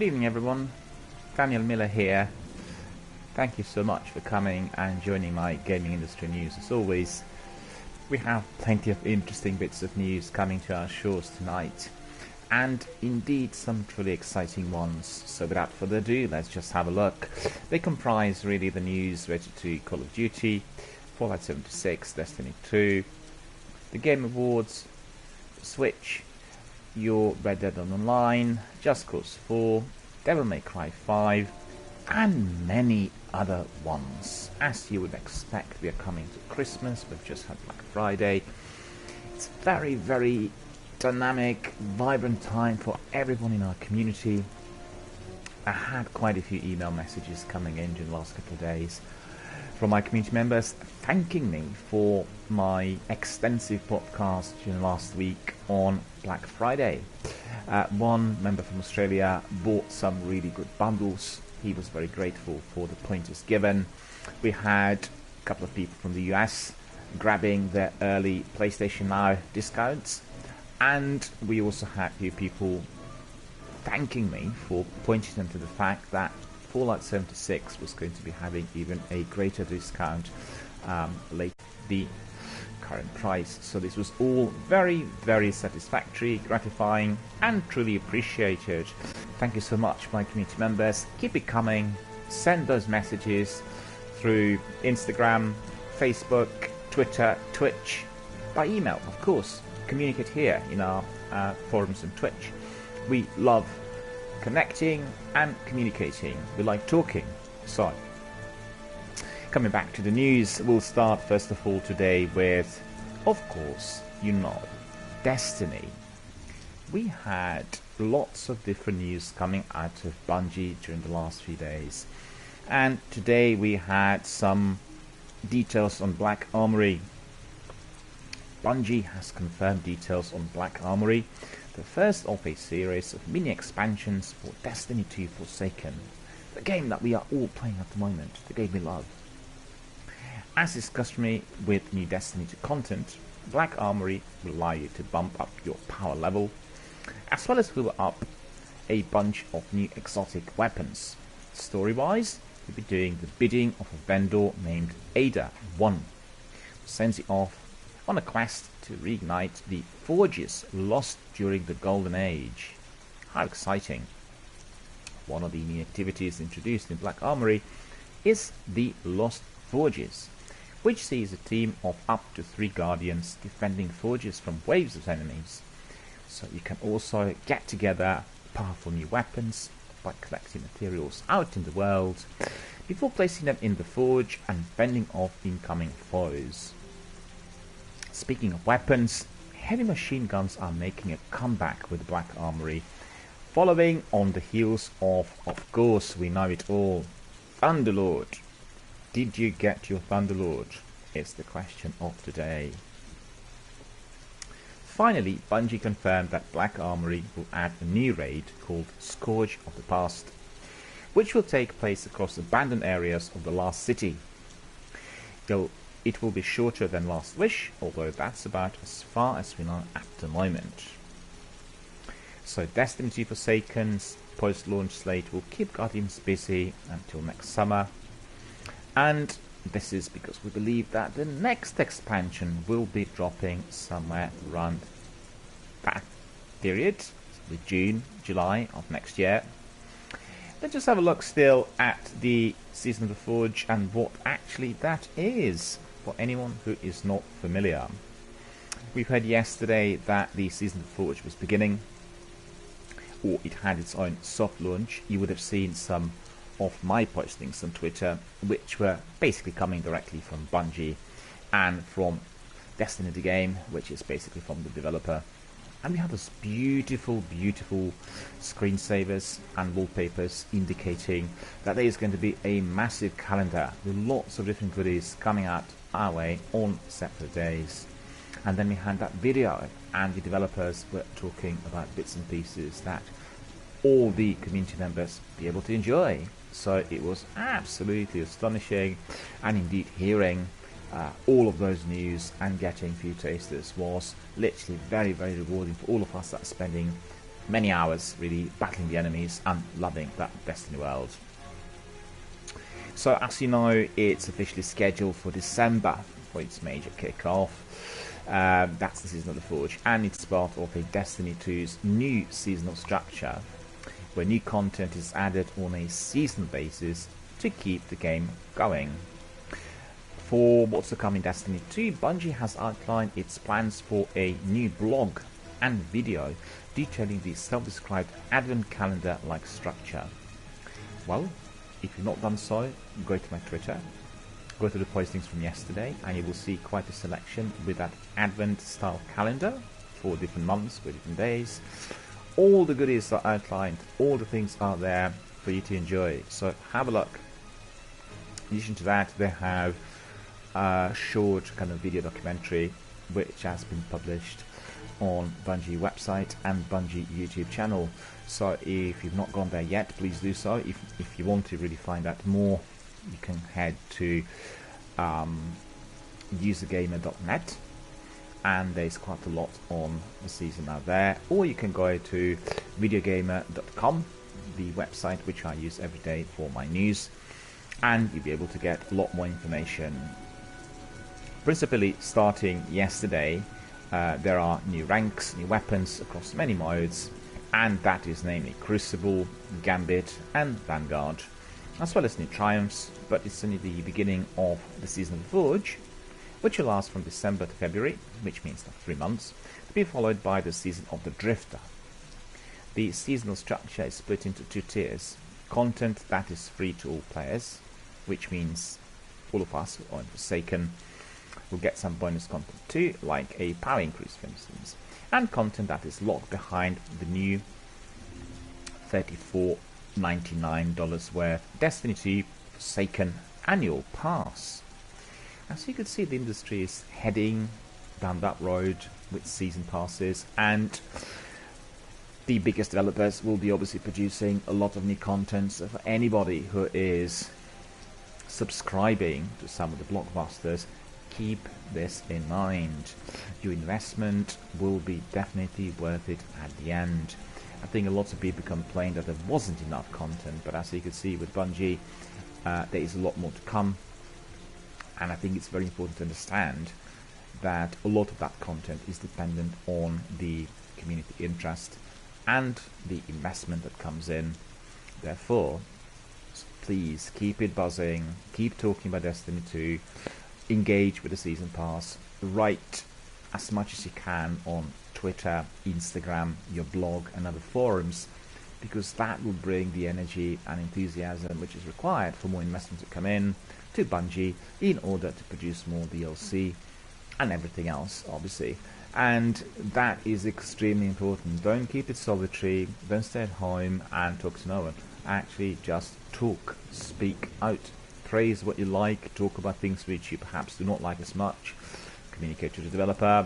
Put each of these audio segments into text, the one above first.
Good evening everyone, DRBMiller here. Thank you so much for coming and joining my gaming industry news. As always, we have plenty of interesting bits of news coming to our shores tonight, and indeed some truly exciting ones. So without further ado, let's just have a look. They comprise really the news related to Call of Duty, Fallout 76, Destiny 2, the Game Awards, Switch, your Red Dead Online, Just Cause 4, Devil May Cry 5, and many other ones. As you would expect, we are coming to Christmas. We've just had Black Friday. It's a very dynamic, vibrant time for everyone in our community. I had quite a few email messages coming in during the last couple of days from my community members thanking me for my extensive podcast during last week on Black Friday. One member from Australia bought some really good bundles. He was very grateful for the pointers given. We had a couple of people from the US grabbing their early PlayStation Now discounts, and we also had a few people thanking me for pointing them to the fact that Fallout 76 was going to be having even a greater discount late the current price. So this was all very satisfactory, gratifying, and truly appreciated. Thank you so much, my community members. Keep it coming. Send those messages through Instagram, Facebook, Twitter, Twitch, by email, of course. Communicate here in our forums and Twitch. We love connecting and communicating. We like talking. So, coming back to the news, we'll start first of all today with, of course, Destiny. We had lots of different news coming out of Bungie during the last few days, and today we had some details on Black Armory. Bungie has confirmed details on Black Armory, the first of a series of mini expansions for Destiny 2 Forsaken, the game that we are all playing at the moment, the game we love. As is customary with new Destiny 2 content, Black Armory will allow you to bump up your power level, as well as fill up a bunch of new exotic weapons. Story-wise, you'll be doing the bidding of a vendor named Ada-1, who sends you off on a quest to reignite the forges lost during the Golden Age. How exciting! One of the new activities introduced in Black Armory is the Lost Forges, which sees a team of up to 3 Guardians defending forges from waves of enemies. So you can also get together powerful new weapons by collecting materials out in the world before placing them in the forge and fending off incoming foes. Speaking of weapons, heavy machine guns are making a comeback with Black Armory, following on the heels of course, we know it all, Thunderlord. Did you get your Thunderlord? Is the question of today. Finally, Bungie confirmed that Black Armory will add a new raid called Scourge of the Past, which will take place across abandoned areas of the Last City. It will be shorter than Last Wish, although that's about as far as we know at the moment. So Destiny 2 Forsaken's post-launch slate will keep Guardians busy until next summer, and this is because we believe that the next expansion will be dropping somewhere around that period, with June, July of next year. Let's just have a look still at the Season of the Forge and what actually that is, for anyone who is not familiar. We've heard yesterday that the Season of the Forge was beginning, or it had its own soft launch. You would have seen some of my postings on Twitter, which were basically coming directly from Bungie and from Destiny the game, which is basically from the developer. And we have those beautiful screensavers and wallpapers indicating that there is going to be a massive calendar with lots of different goodies coming out our way on separate days. And then we had that video, and the developers were talking about bits and pieces that all the community members be able to enjoy. So it was absolutely astonishing, and indeed hearing all of those news and getting a few tasters was literally very rewarding for all of us that are spending many hours really battling the enemies and loving that Destiny world. So as you know, it's officially scheduled for December for its major kickoff. That's the Season of the Forge, and it's part of a Destiny 2's new seasonal structure, where new content is added on a seasonal basis to keep the game going. For what's to come in Destiny 2, Bungie has outlined its plans for a new blog and video detailing the self-described advent calendar-like structure. Well, if you've not done so, go to my Twitter, go to the postings from yesterday, and you will see quite a selection with that advent-style calendar for different months, for different days. All the goodies are outlined, all the things are there for you to enjoy, so have a look. In addition to that, they have a short kind of video documentary which has been published on Bungie website and Bungie YouTube channel. So if you've not gone there yet, please do so. If you want to really find out more, you can head to usergamer.net, and there's quite a lot on the season out there. Or you can go to videogamer.com, the website which I use every day for my news, and you'll be able to get a lot more information. Principally, starting yesterday, there are new ranks, new weapons across many modes, and that is namely Crucible, Gambit and Vanguard, as well as new triumphs, but it's only the beginning of the Season of the Forge, which will last from December to February, which means 3 months, to be followed by the Season of the Drifter. The seasonal structure is split into 2 tiers. Content that is free to all players, which means all of us on Forsaken will get some bonus content too, like a power increase for instance, and content that is locked behind the new $34.99 worth Destiny 2 Forsaken annual pass. As you can see, the industry is heading down that road with season passes, and the biggest developers will be obviously producing a lot of new content. So for anybody who is subscribing to some of the blockbusters, keep this in mind. Your investment will be definitely worth it at the end. I think a lot of people complained that there wasn't enough content, but as you can see with Bungie, there is a lot more to come, and I think it's very important to understand that a lot of that content is dependent on the community interest and the investment that comes in. Therefore, please keep it buzzing, keep talking about Destiny 2, engage with the season pass, write as much as you can on Twitter, Instagram, your blog and other forums, because that will bring the energy and enthusiasm which is required for more investment to come in to Bungie in order to produce more DLC and everything else, obviously. And that is extremely important. Don't keep it solitary, don't stay at home and talk to no one. Actually just talk, speak out, praise what you like, talk about things which you perhaps do not like as much, communicate to the developer.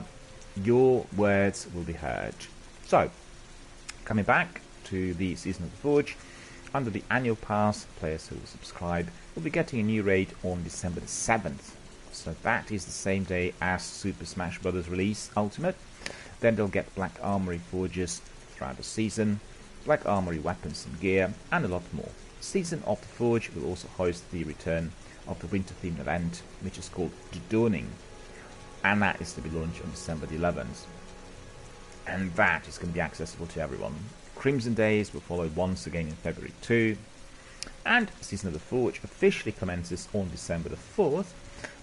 Your words will be heard. So, coming back to the Season of the Forge, under the annual pass, players who will subscribe will be getting a new raid on December the 7th. So that is the same day as Super Smash Bros. Release Ultimate. Then they'll get Black Armory Forges throughout the season, Black Armory weapons and gear, and a lot more. Season of the Forge will also host the return of the winter themed event, which is called The Dawning, and that is to be launched on December the 11th, and that is going to be accessible to everyone. Crimson Days will follow once again in February 2, and Season of the Forge officially commences on December the 4th,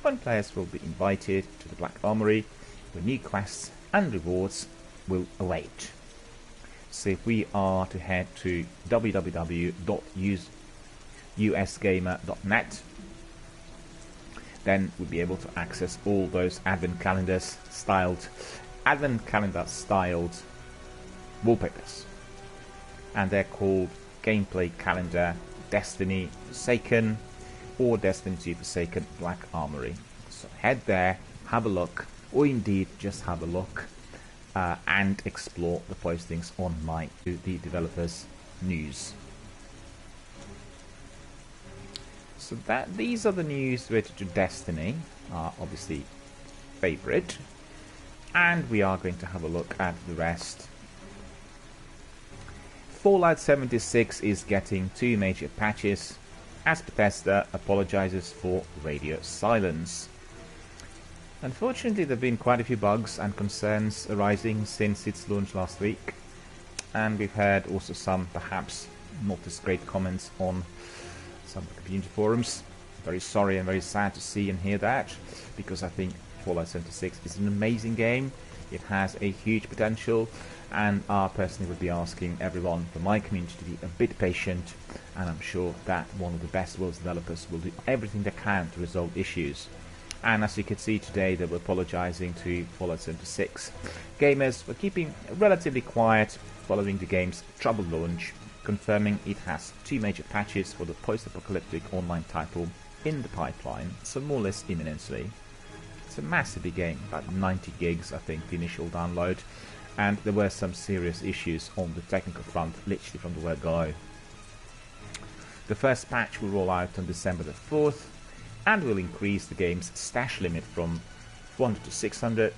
when players will be invited to the Black Armory, where new quests and rewards will await. So if we are to head to www.usgamer.net, then we'll be able to access all those advent calendar styled wallpapers, and they're called Gameplay Calendar Destiny Forsaken or Destiny 2 Forsaken Black Armory. So head there, have a look, or indeed just have a look and explore the postings on the developers news. So these are the news related to Destiny, our obviously favorite, and we are going to have a look at the rest Fallout 76 is getting 2 major patches, as Bethesda apologizes for radio silence. Unfortunately, there have been quite a few bugs and concerns arising since its launch last week, and we've heard also some perhaps not as great comments on some community forums. Very sorry and very sad to see and hear that, because I think Fallout 76 is an amazing game. It has a huge potential, and I personally would be asking everyone from my community to be a bit patient, and I'm sure that one of the best world's developers will do everything they can to resolve issues. And as you can see today, they were apologizing to Fallout 76. Gamers were keeping relatively quiet following the game's troubled launch, confirming it has 2 major patches for the post-apocalyptic online title in the pipeline, so more or less imminently. It's a massive big game, about 90 gigs I think the initial download, and there were some serious issues on the technical front literally from the word go. The first patch will roll out on December the 4th, and will increase the game's stash limit from 400 to 600,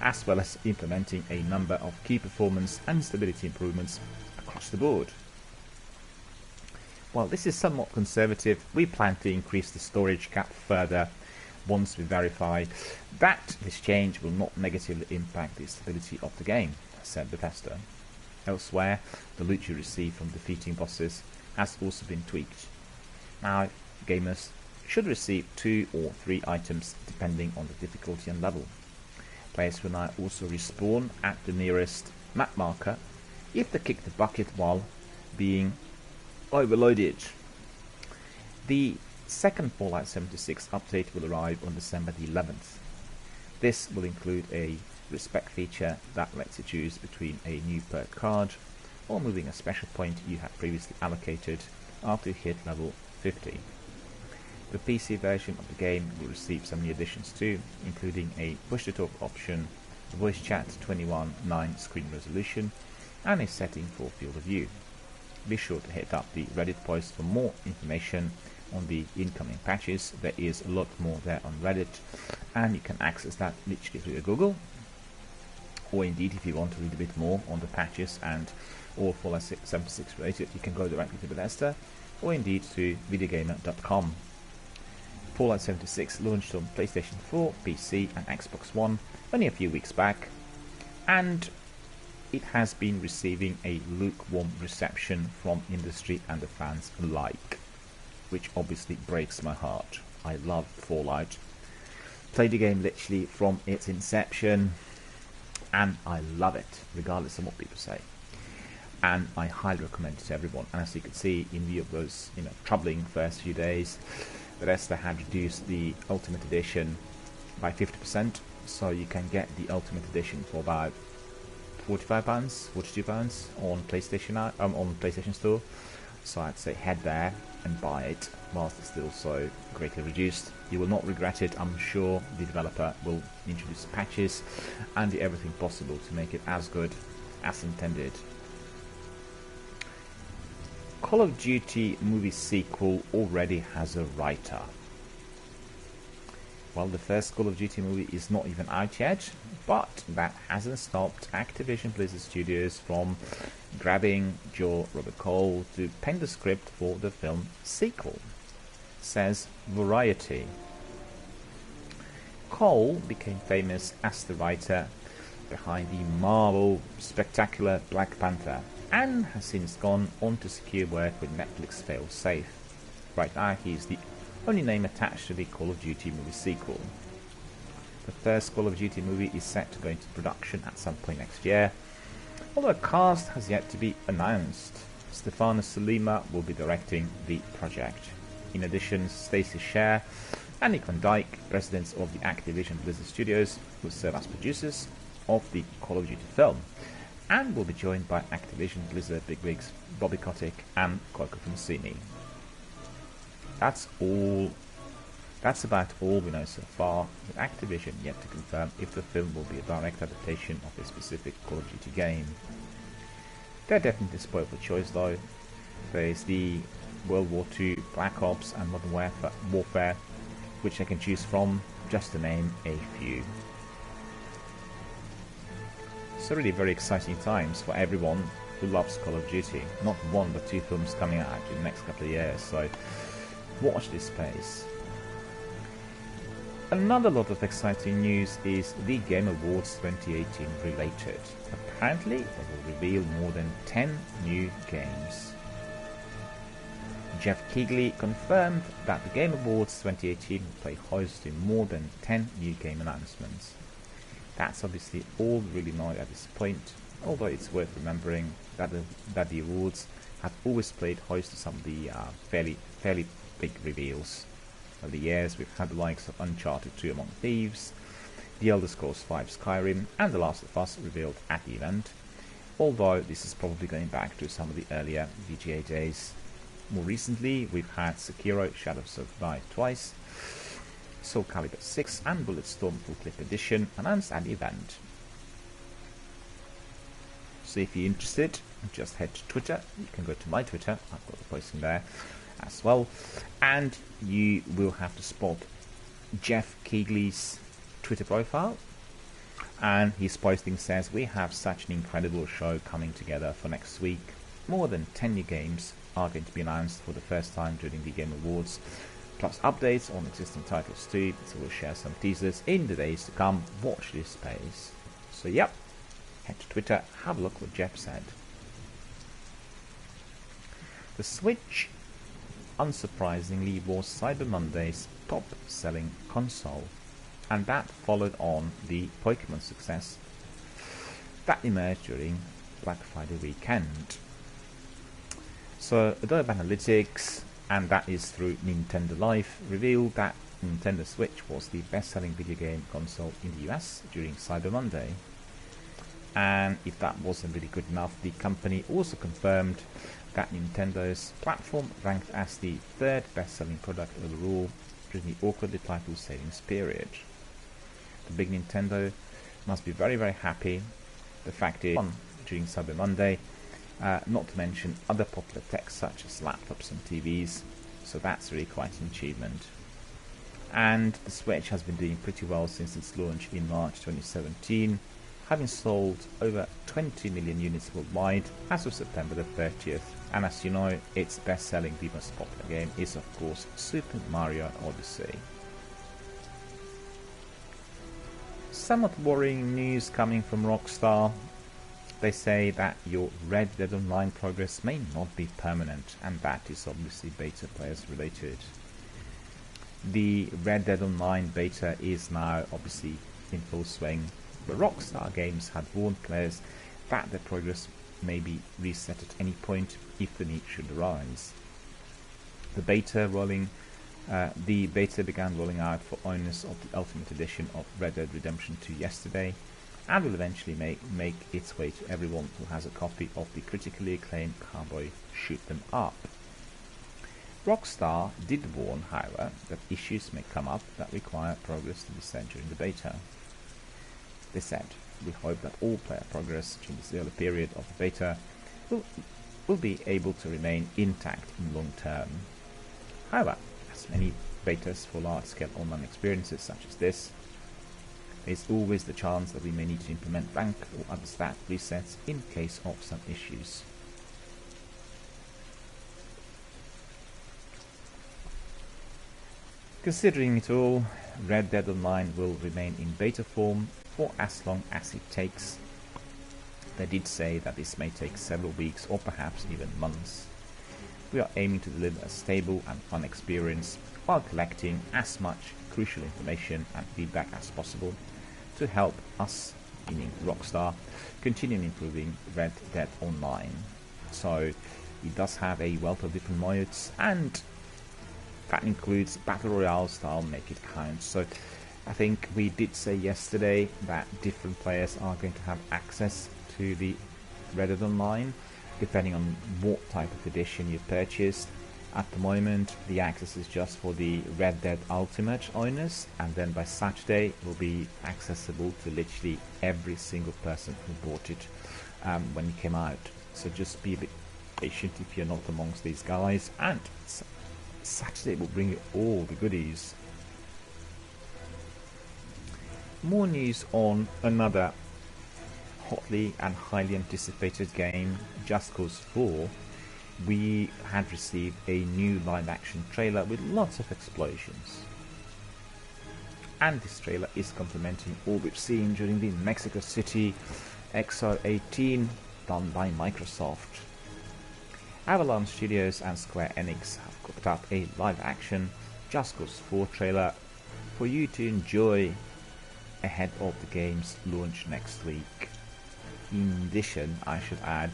as well as implementing a number of key performance and stability improvements across the board. While this is somewhat conservative, we plan to increase the storage cap further once we verify that this change will not negatively impact the stability of the game, said Bethesda. Elsewhere, the loot you receive from defeating bosses has also been tweaked. Now, gamers should receive 2 or 3 items depending on the difficulty and level. Players will now also respawn at the nearest map marker if they kick the bucket while being overloaded. The second Fallout 76 update will arrive on December the 11th. This will include a respect feature that lets you choose between a new perk card or moving a special point you had previously allocated after you hit level 50. The PC version of the game will receive some new additions too, including a push-to-talk option, a voice chat 21:9 screen resolution, and a setting for field of view. Be sure to hit up the Reddit post for more information on the incoming patches. There is a lot more there on Reddit, and you can access that literally through your Google, or indeed if you want to read a bit more on the patches and all Fallout 76 related, you can go directly to Bethesda, or indeed to videogamer.com. Fallout 76 launched on PlayStation 4, PC and Xbox One only a few weeks back, and it has been receiving a lukewarm reception from industry and the fans alike, which obviously breaks my heart. I love Fallout. Played the game literally from its inception, and I love it, regardless of what people say. And I highly recommend it to everyone. And as you can see, in view of those troubling first few days, Bethesda had reduced the Ultimate Edition by 50%, so you can get the Ultimate Edition for about £45, £42 on PlayStation Store. So I'd say head there and buy it whilst it's still so greatly reduced. You will not regret it. I'm sure the developer will introduce patches and do everything possible to make it as good as intended. Call of Duty movie sequel already has a writer. Well, the first Call of Duty movie is not even out yet, but that hasn't stopped Activision Blizzard Studios from grabbing Robert Cole to pen the script for the film sequel, says Variety. Cole became famous as the writer behind the Marvel spectacular Black Panther, and has since gone on to secure work with Netflix fail-safe. Right now he's the only name attached to the Call of Duty movie sequel. The first Call of Duty movie is set to go into production at some point next year, although a cast has yet to be announced. Stefano Sollima will be directing the project. In addition, Stacey Sher and Nick Van Dyke, presidents of the Activision Blizzard Studios, will serve as producers of the Call of Duty film, and will be joined by Activision Blizzard bigwigs Bobby Kotick and Coco Francini. That's about all we know so far, with Activision yet to confirm if the film will be a direct adaptation of a specific Call of Duty game. They're definitely spoiled for choice though. There's the World War II, Black Ops and Modern Warfare, which they can choose from, just to name a few. So really very exciting times for everyone who loves Call of Duty. Not one but two films coming out in the next couple of years, so watch this space. Another lot of exciting news is the Game Awards 2018 related. Apparently, they will reveal more than 10 new games. Jeff Keighley confirmed that the Game Awards 2018 will play host to more than 10 new game announcements. That's obviously all really know at this point, although it's worth remembering that the awards have always played host to some of the fairly big reveals. Over the years, we've had the likes of Uncharted 2 Among Thieves, The Elder Scrolls V Skyrim, and The Last of Us revealed at the event, although this is probably going back to some of the earlier VGA days. More recently, we've had Sekiro Shadows of Die twice, Soul Calibur 6 and Bulletstorm Full Clip Edition announced at the event. So if you're interested, just head to Twitter. You can go to my Twitter, I've got the posting there as well, and you will have to spot Jeff Keighley's Twitter profile, and his posting says, "We have such an incredible show coming together for next week. More than 10 new games are going to be announced for the first time during the Game Awards, plus updates on existing titles too, so we'll share some teasers in the days to come. Watch this space." So yep, head to Twitter, have a look what Jeff said. The Switch, unsurprisingly, was Cyber Monday's top-selling console, and that followed on the Pokemon success that emerged during Black Friday weekend. So Adobe Analytics, and that is through Nintendo Life, revealed that Nintendo Switch was the best-selling video game console in the US during Cyber Monday. And if that wasn't really good enough, the company also confirmed that Nintendo's platform ranked as the third best-selling product overall during the awkwardly titled savings period. The big Nintendo must be very, very happy. The fact is, during Cyber Monday, not to mention other popular tech such as laptops and TVs, so that's really quite an achievement. And the Switch has been doing pretty well since its launch in March 2017, having sold over 20 million units worldwide as of September the 30th. And as you know, its best-selling, the most popular game is of course Super Mario Odyssey. Somewhat worrying news coming from Rockstar. They say that your Red Dead Online progress may not be permanent, and that is obviously beta players related. The Red Dead Online beta is now obviously in full swing, but Rockstar Games had warned players that their progress may be reset at any point if the need should arise. The beta began rolling out for owners of the Ultimate Edition of Red Dead Redemption 2 yesterday, and will eventually make its way to everyone who has a copy of the critically acclaimed Cowboy Shoot 'em Up. Rockstar did warn, however, that issues may come up that require progress to be set during the beta. They said, "We hope that all player progress during this early period of the beta will be able to remain intact in long term." However, as many betas for large-scale online experiences such as this, there's always the chance that we may need to implement rank or other stat resets in case of some issues. Considering it all, Red Dead Online will remain in beta form for as long as it takes. They did say that this may take several weeks or perhaps even months. We are aiming to deliver a stable and fun experience while collecting as much crucial information and feedback as possible to help us, meaning Rockstar, continue improving Red Dead Online. So it does have a wealth of different modes, and that includes Battle Royale style Make It Count. So I think we did say yesterday that different players are going to have access to the Red Dead Online depending on what type of edition you purchased. At the moment, the access is just for the Red Dead Ultimate owners, and then by Saturday it will be accessible to literally every single person who bought it when it came out. So just be a bit patient if you're not amongst these guys, and Saturday will bring you all the goodies. More news on another hotly and highly anticipated game, Just Cause 4, we had received a new live-action trailer with lots of explosions. And this trailer is complementing all we've seen during the Mexico City XR18 done by Microsoft. Avalanche Studios and Square Enix have cooked up a live-action Just Cause 4 trailer for you to enjoy ahead of the game's launch next week. In addition, I should add,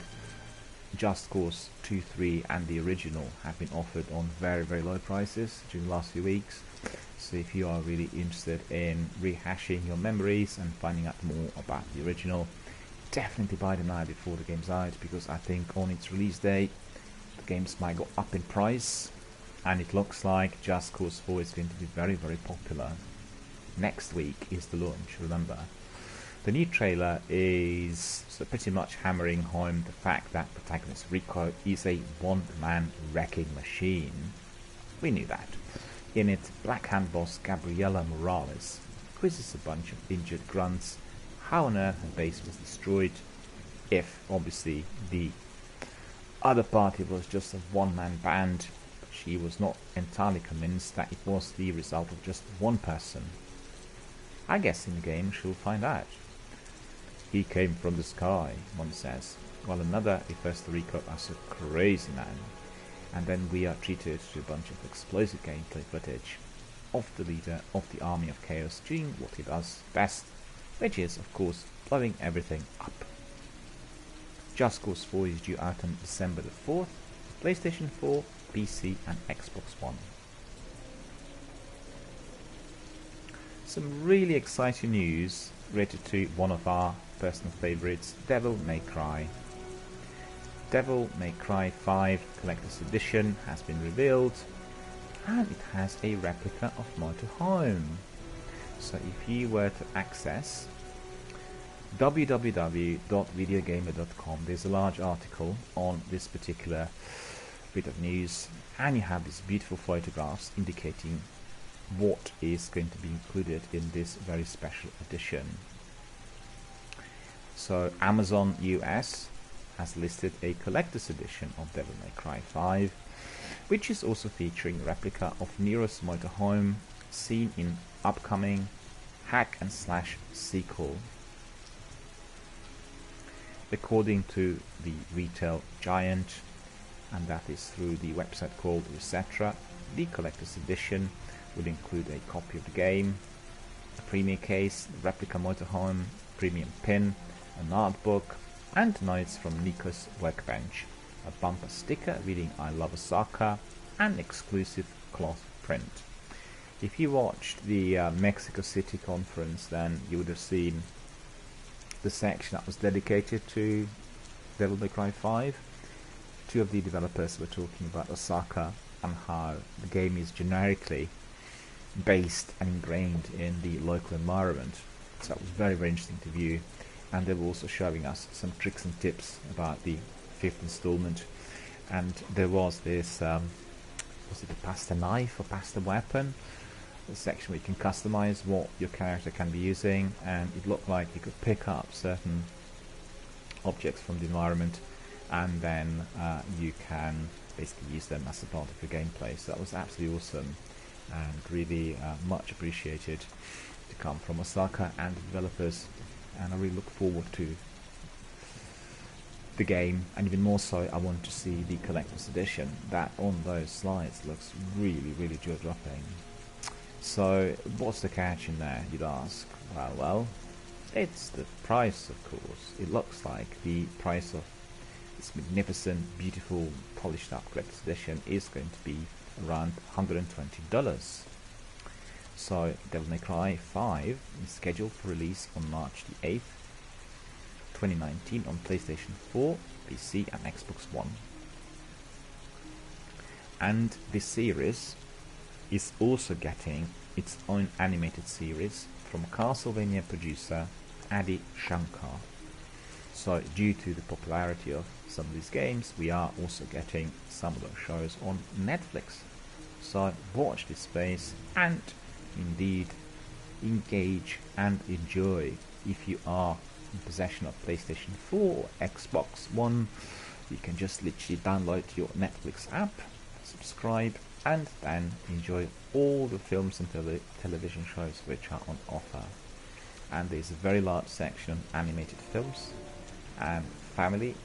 Just Cause 2, 3 and the original have been offered on very, very low prices during the last few weeks. So if you are really interested in rehashing your memories and finding out more about the original, definitely buy them now before the game's out, because I think on its release date the games might go up in price, and it looks like Just Cause 4 is going to be very, very popular. Next week is the launch, remember. The new trailer is pretty much hammering home the fact that protagonist Rico is a one-man wrecking machine. We knew that. In it, Black Hand boss Gabriela Morales quizzes a bunch of injured grunts how on earth her base was destroyed, if obviously the other party was just a one-man band. She was not entirely convinced that it was the result of just one person. I guess in the game she'll find out. He came from the sky, one says, while another refers to Rico as a crazy man. And then we are treated to a bunch of explosive gameplay footage of the leader of the Army of Chaos doing what he does best, which is, of course, blowing everything up. Just Cause 4 is due out on December the 4th, PlayStation 4, PC and Xbox One. Some really exciting news related to one of our personal favourites, Devil May Cry. Devil May Cry 5 Collector's Edition has been revealed, and it has a replica of Motorhome. So if you were to access www.videogamer.com, there's a large article on this particular bit of news, and you have these beautiful photographs indicating what is going to be included in this very special edition. So Amazon US has listed a collector's edition of Devil May Cry 5, which is also featuring a replica of Nero's Motorhome seen in upcoming hack and slash sequel. According to the retail giant, and that is through the website called Resetra, the collector's edition will include a copy of the game, a premium case, a replica motorhome, premium pin, an art book, and notes from Nico's workbench, a bumper sticker reading I Love Osaka, and exclusive cloth print. If you watched the Mexico City conference, then you would have seen the section that was dedicated to Devil May Cry 5. Two of the developers were talking about Osaka and how the game is generically based and ingrained in the local environment. So that was very, very interesting to view. And they were also showing us some tricks and tips about the 5th installment. And there was this, was it a pasta knife or pasta weapon? The section where you can customize what your character can be using, and it looked like you could pick up certain objects from the environment, and then you can basically use them as a part of your gameplay. So that was absolutely awesome, and really much appreciated to come from Osaka and the developers, and I really look forward to the game, and even more so I want to see the collector's edition. That on those slides looks really, really jaw-dropping. So what's the catch in there, you'd ask? Well, it's the price, of course. It looks like the price of this magnificent, beautiful, polished up collector's edition is going to be around $120. So Devil May Cry 5 is scheduled for release on March the 8th, 2019 on PlayStation 4, PC and Xbox One. And this series is also getting its own animated series from Castlevania producer Adi Shankar. So due to the popularity of some of these games, we are also getting some of those shows on Netflix. So watch this space and indeed engage and enjoy if you are in possession of PlayStation 4 or Xbox One, you can just literally download your Netflix app, subscribe, and then enjoy all the films and television shows which are on offer. And there's a very large section of animated films and family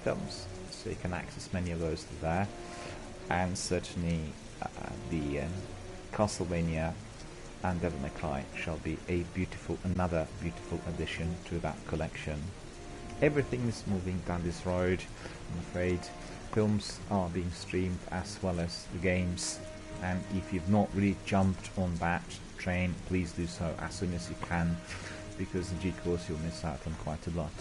films, so you can access many of those there. And certainly the Castlevania and Devil May Cry shall be another beautiful addition to that collection. Everything is moving down this road, I'm afraid. Films are being streamed as well as the games, and if you've not really jumped on that train, please do so as soon as you can, because in due course you'll miss out on quite a lot.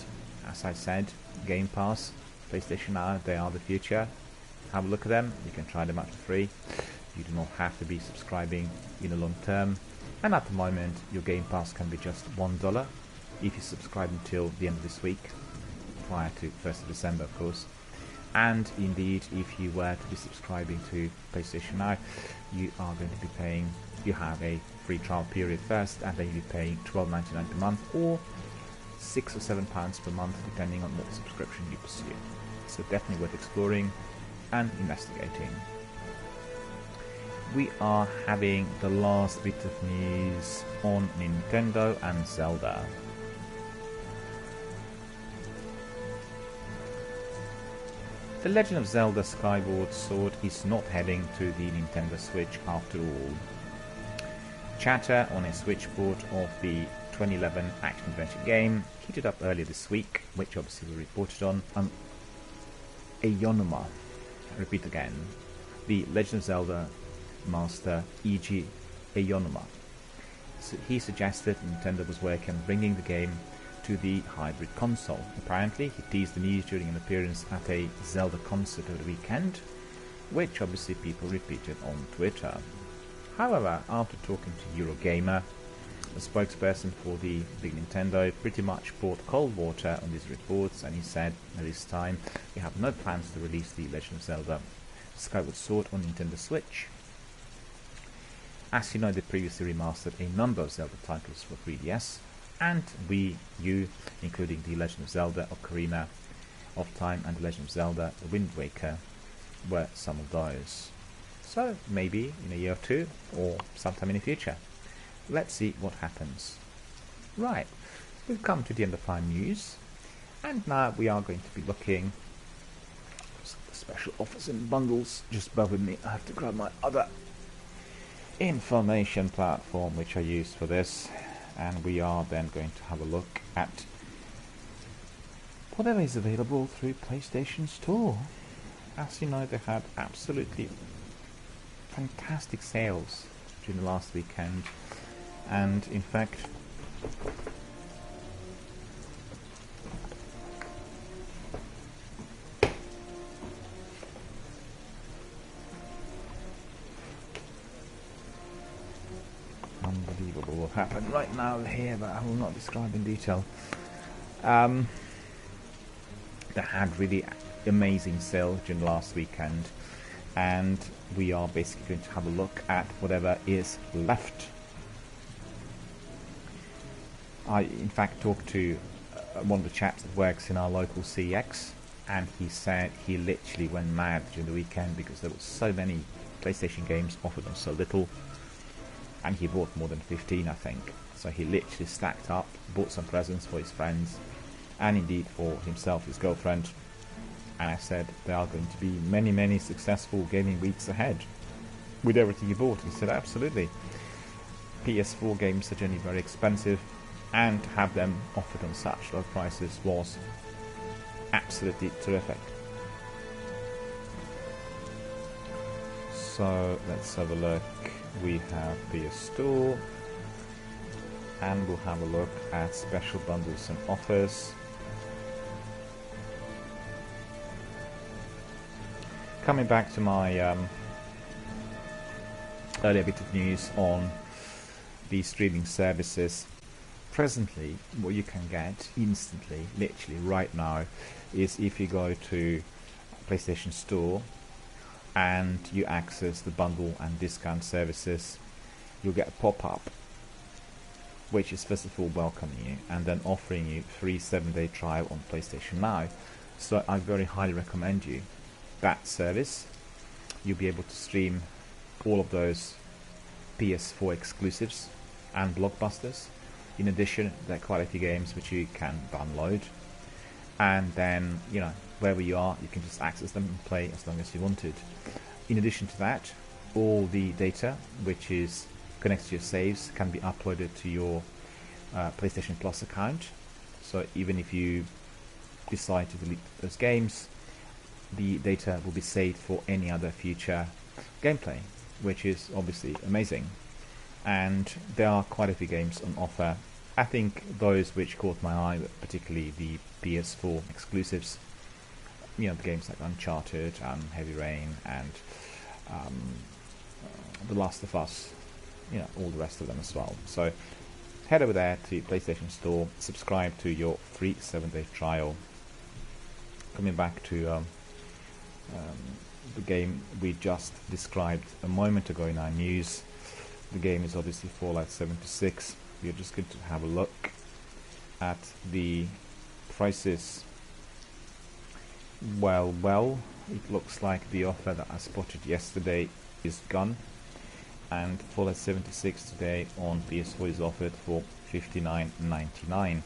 As I said, Game Pass, PlayStation Now, they are the future. Have a look at them, you can try them out for free. You do not have to be subscribing in the long term, and at the moment your Game Pass can be just $1 if you subscribe until the end of this week, prior to 1st of December of course. And indeed, if you were to be subscribing to PlayStation Now, you are going to be paying, you have a free trial period first, and then you'll be paying $12.99 per month, or £6 or £7 per month depending on what subscription you pursue. So definitely worth exploring and investigating. We are having the last bit of news on Nintendo and Zelda. The Legend of Zelda Skyward Sword is not heading to the Nintendo Switch after all. Chatter on a switchboard of the 2011 action-adventure game heated up earlier this week, which obviously we reported on. Aonuma, I repeat again, the Legend of Zelda master Eiji Aonuma. So he suggested Nintendo was working on bringing the game to the hybrid console. Apparently, he teased the news during an appearance at a Zelda concert over the weekend, which obviously people repeated on Twitter. However, after talking to Eurogamer, a spokesperson for the big Nintendo pretty much poured cold water on these reports, and he said at this time we have no plans to release the Legend of Zelda Skyward Sword on Nintendo Switch. As you know, they previously remastered a number of Zelda titles for 3DS and Wii U, including The Legend of Zelda Ocarina of Time and The Legend of Zelda The Wind Waker were some of those. So maybe in a year or two, or sometime in the future. Let's see what happens. Right, we've come to the end of our news, and now we are going to be looking at special offers and bundles. Just bear with me, I have to grab my other information platform which I use for this, and we are then going to have a look at whatever is available through PlayStation Store. As you know, they had absolutely fantastic sales during the last weekend, and in fact unbelievable what happened right now here, but I will not describe in detail. They had really amazing sales during the last weekend, and we are basically going to have a look at whatever is left. I in fact talked to one of the chaps that works in our local CX, and he said he literally went mad during the weekend because there were so many PlayStation games offered on so little, and he bought more than 15 I think. So he literally stacked up, bought some presents for his friends and indeed for himself, his girlfriend. And I said, there are going to be many, many successful gaming weeks ahead with everything you bought. He said, absolutely. PS4 games are generally very expensive, and to have them offered on such low prices was absolutely terrific. So let's have a look. We have PS Store, and we'll have a look at special bundles and offers. Coming back to my earlier bit of news on the streaming services, presently what you can get instantly, literally right now, is if you go to PlayStation Store and you access the bundle and discount services, you'll get a pop-up which is first of all welcoming you and then offering you free 7-day trial on PlayStation Now. So I very highly recommend you that service. You'll be able to stream all of those PS4 exclusives and blockbusters. In addition, they're quality games which you can download, and then, you know, wherever you are, you can just access them and play as long as you wanted. In addition to that, all the data which is connected to your saves can be uploaded to your PlayStation Plus account. So even if you decide to delete those games, the data will be saved for any other future gameplay, which is obviously amazing. And there are quite a few games on offer. I think those which caught my eye, particularly the PS4 exclusives, you know, the games like Uncharted and Heavy Rain and The Last of Us, you know, all the rest of them as well. So head over there to PlayStation Store, subscribe to your free 7-day trial. Coming back to the game we just described a moment ago in our news, the game is obviously Fallout 76. We're just going to have a look at the prices. Well, it looks like the offer that I spotted yesterday is gone, and Fallout 76 today on PS4 is offered for £59.99,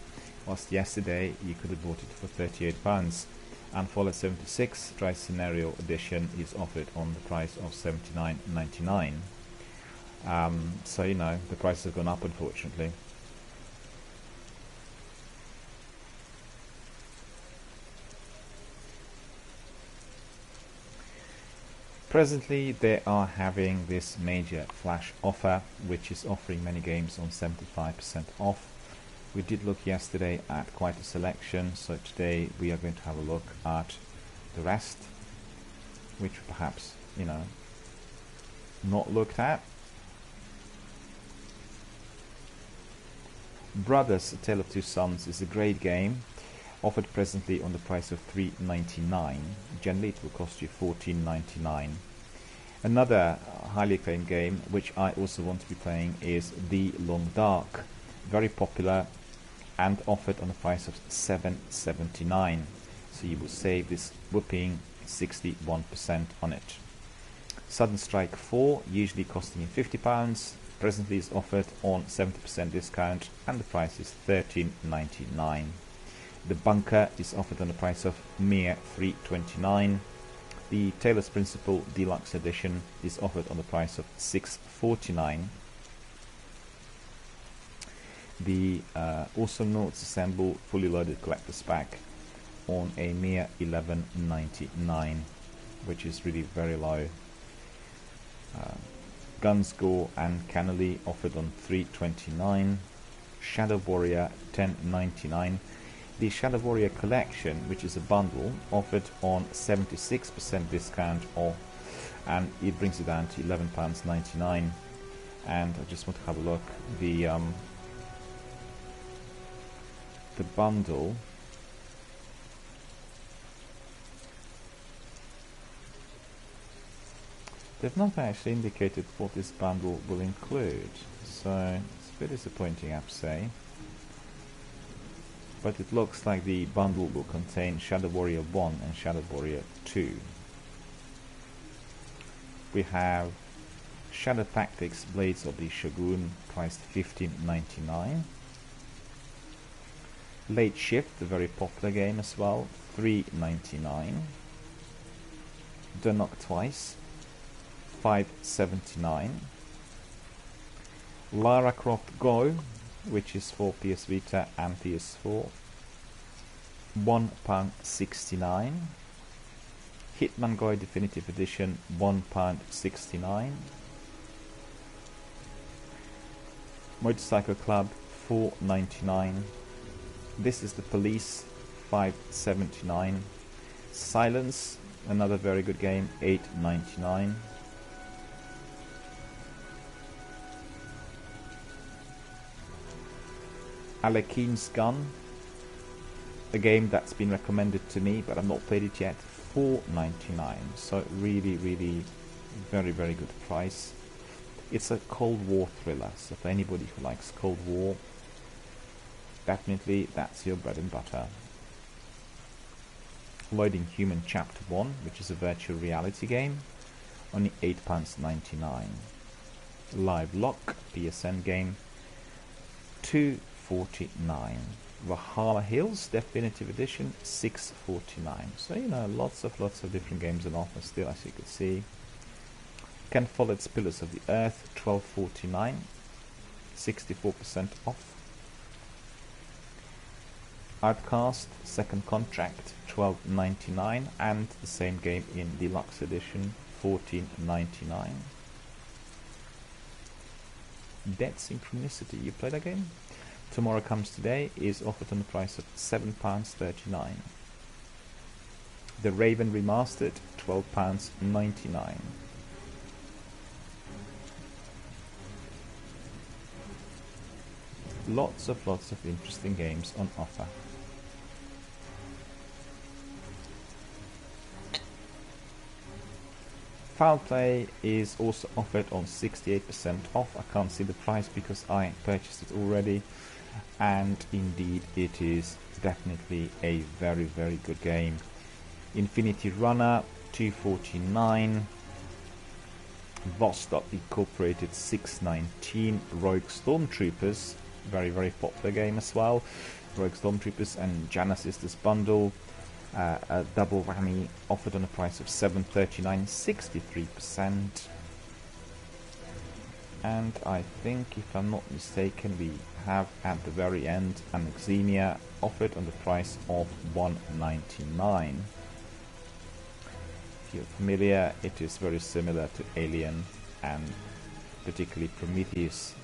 whilst yesterday you could have bought it for £38, and Fallout 76 Dry Scenario Edition is offered on the price of £79.99. So, you know, the prices have gone up, unfortunately. Presently they are having this major flash offer, which is offering many games on 75% off. We did look yesterday at quite a selection, so today we are going to have a look at the rest, which perhaps, you know, not looked at. Brothers: A Tale of Two Sons is a great game, offered presently on the price of $3.99. Generally it will cost you $14.99. Another highly acclaimed game which I also want to be playing is The Long Dark, very popular and offered on the price of $7.79. So you will save this whopping 61% on it. Sudden Strike 4, usually costing you £50, presently is offered on 70% discount and the price is $13.99. The Bunker is offered on the price of mere $3.29. The Taylor's Principle Deluxe Edition is offered on the price of $6.49. The Awesome Notes Assemble Fully Loaded Collector's Pack on a mere $11.99, which is really very low. Guns, Gore and Cannoli offered on $3.29. Shadow Warrior $10.99. The Shadow Warrior Collection, which is a bundle, offered on 76% discount off, and it brings it down to £11.99. And I just want to have a look. The bundle they've not actually indicated what this bundle will include, so it's a bit disappointing, I have to say. But it looks like the bundle will contain Shadow Warrior 1 and Shadow Warrior 2. We have Shadow Tactics Blades of the Shogun, priced $15.99. Late Shift, a very popular game as well, $3.99. Don't Knock Twice, $5.79. Lara Croft Go, which is for PS Vita and PS4, £1.69. Hitman Go Definitive Edition, £1.69. Motorcycle Club, $4.99. This is the Police, $5.79. Silence, another very good game, $8.99. Alekine's Gun, a game that's been recommended to me but I've not played it yet, $4.99. So really very good price. It's a Cold War thriller, so for anybody who likes Cold War, definitely that's your bread and butter. Loading Human Chapter 1, which is a virtual reality game, only £8.99. Live Lock PSN game, £2.49. Valhalla Hills Definitive Edition, £6.49. So lots of different games on offer still, as you can see. Ken Follett's Pillars of the Earth, £12.49, 64% off. Outcast Second Contract, £12.99, and the same game in deluxe edition, £14.99. Dead Synchronicity, you play that game? Tomorrow Comes Today is offered on the price of £7.39. The Raven Remastered, £12.99. Lots of interesting games on offer. Foul Play is also offered on 68% off. I can't see the price because I purchased it already, and indeed it is definitely a very good game. Infinity Runner, £2.49. Vostok Incorporated, £6.19. Rogue Stormtroopers, very popular game as well. Rogue Stormtroopers and Janna Sisters bundle, a double whammy, offered on a price of £7.39, 63%. And I think, if I'm not mistaken, we have at the very end Anaximia, offered on the price of £1.99. If you're familiar, it is very similar to Alien and particularly Prometheus.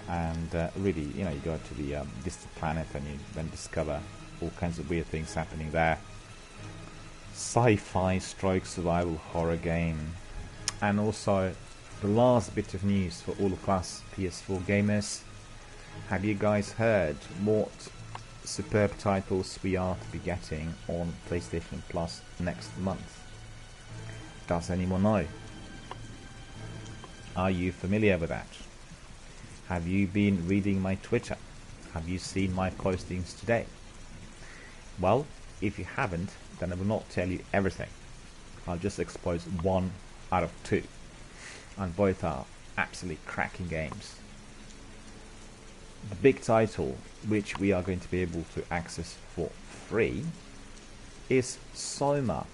And really, you go to the distant planet and you then discover all kinds of weird things happening there. Sci-fi stroke survival horror game. And also the last bit of news for all of us PS4 gamers. Have you guys heard what superb titles we are to be getting on PlayStation Plus next month? Does anyone know? Are you familiar with that? Have you been reading my Twitter? Have you seen my postings today? Well, if you haven't, then I will not tell you everything. I'll just expose one out of two. And both are absolutely cracking games. The big title, which we are going to be able to access for free, is Soma,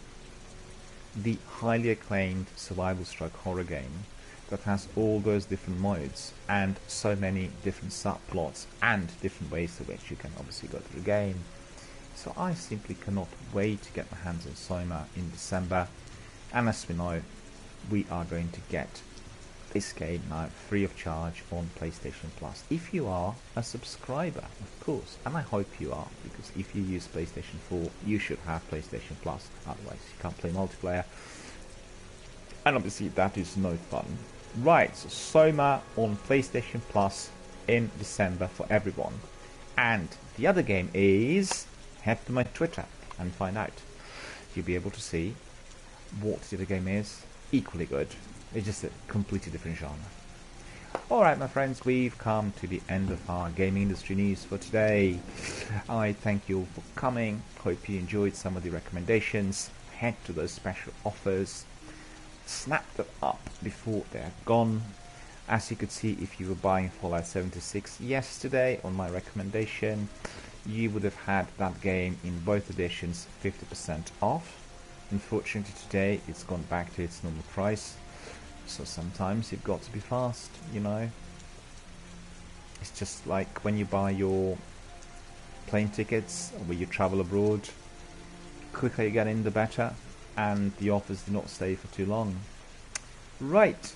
the highly acclaimed survival stroke horror game that has all those different modes and so many different subplots and different ways in which you can obviously go through the game. So I simply cannot wait to get my hands on Soma in December, and as we know, we are going to get this game now free of charge on PlayStation Plus. If you are a subscriber, of course, and I hope you are, because if you use PlayStation 4, you should have PlayStation Plus, otherwise you can't play multiplayer, and obviously that is no fun. Right, so Soma on PlayStation Plus in December for everyone. And the other game is, head to my Twitter and find out. You'll be able to see what the other game is. Equally good. It's just a completely different genre. Alright my friends, we've come to the end of our gaming industry news for today. I thank you all for coming. Hope you enjoyed some of the recommendations. Head to those special offers. Snap them up before they're gone. As you could see, if you were buying Fallout 76 yesterday on my recommendation, you would have had that game in both editions 50% off. Unfortunately today it's gone back to its normal price, so sometimes you've got to be fast, It's just like when you buy your plane tickets or when you travel abroad, quicker you get in the better, and the offers do not stay for too long. Right,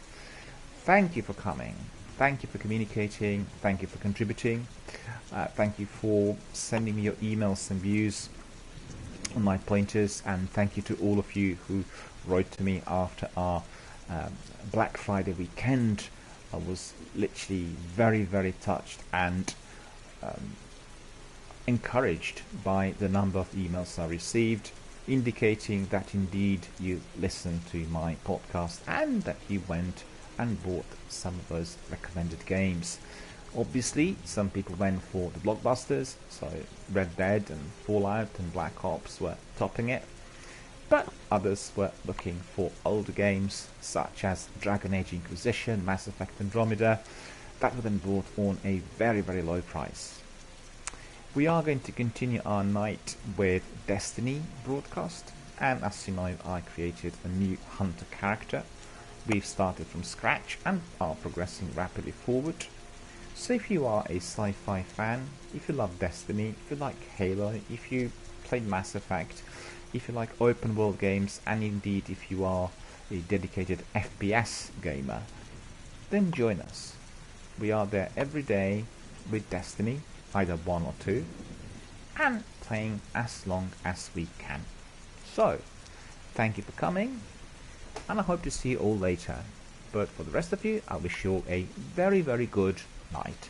thank you for coming, thank you for communicating, thank you for contributing, thank you for sending me your emails and views on my pointers, and thank you to all of you who wrote to me after our Black Friday weekend. I was literally very touched and encouraged by the number of emails I received, indicating that indeed you listened to my podcast and that you went and bought some of those recommended games. Obviously, some people went for the blockbusters, so Red Dead and Fallout and Black Ops were topping it, but others were looking for older games such as Dragon Age Inquisition, Mass Effect Andromeda, that were then bought on a very, very low price. We are going to continue our night with Destiny broadcast, and as you know, I created a new Hunter character. We've started from scratch and are progressing rapidly forward. So if you are a sci-fi fan, if you love Destiny, if you like Halo, if you played Mass Effect, if you like open world games, and indeed if you are a dedicated FPS gamer, then join us. We are there every day with Destiny, either 1 or 2, and playing as long as we can. So, thank you for coming, and I hope to see you all later. But for the rest of you, I wish you all a very, very good night.